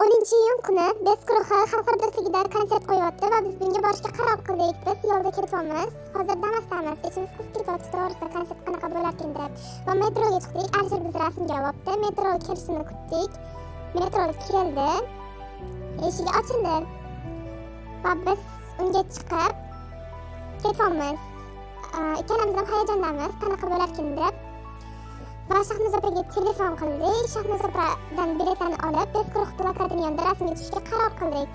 10-iyun kuni Bez guruhi Xalqaro do'stligida konsert qo'yyapti va biz bunga borishga qaror qildik. Biz yo'lda ketyapmiz. Hozir Damas'damiz. Ichimiz qizib ketyapti, to'g'risi konsert qanaqa bo'larkin deb. Va metroga chiqdik. Alisher bizni rasmga olibdi. Metroga kirishini kutdik. Metro keldi. Eshigi ochildi. Va biz unga chiqib ketyapmiz. Ikkalamiz ham hayajondamiz, qanaqa bo'larkin deb. Va Shahnoza opaga telefon qildik. Shahnoza opadan biletlarni olib, Bez guruh plakatini yonida rasmga tushishga qaror qildik.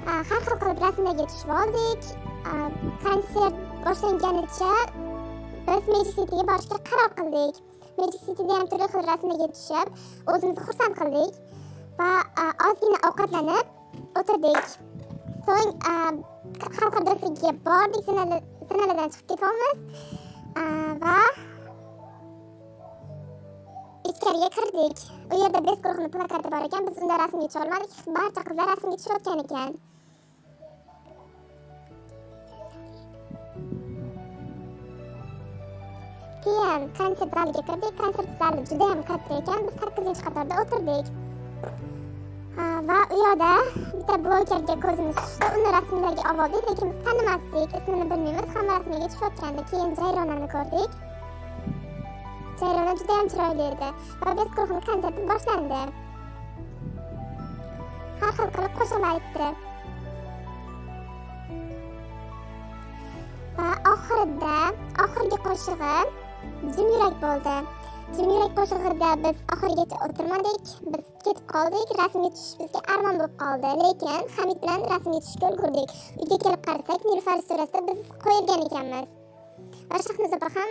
Har xil qilib rasmlarga tushib oldik. Konsert boshlanganicha biz Magic Cityga borishga qaror qildik. Magic Cityda ham turli xil rasmlarga tushib, o'zimizni xursand qildik va ozgina ovqatlanib o'tirdik. So'ng Xalqaro do'stlikka bordik, zinalardan chiqib ketyapmiz va ichkariga kirdik. U yerda Bez guruhining plakati bor ekan, biz unda rasmga tusha olmadik. Barcha qizlar rasmga tushayotgan ekan. Keyin konsert zaliga kirdik. Konsert zali juda ham katta ekan. Biz 8-qatorda o'tirdik. Va u yerda bitta blogerga ko'zimiz tushdi. Uni rasmlarga oldik, lekin biz tanimasdik, ismini bilmaymiz. Hamma rasmlarga tushayotgandi. Keyin Jayronani ko'rdik. Jayrona juda ham chiroyli edi va Bez guruhining konserti boshlandi. Har xil qilib qo'shiq aytdi. Va oxirgi qo'shig'i Jim yurak bo'ldi. Jim yurak qo'shig'ida biz oxirigacha o'tirmadik. Biz ketib qoldik. Rasmga tushish bizga armon bo'lib qoldi. Lekin Hamid bilan rasmga tushishga ulgurdik. Uyga kelib qarasak, Nilufar surasida biz qo'yilgan ekanmiz. Va Shahnoza opa ham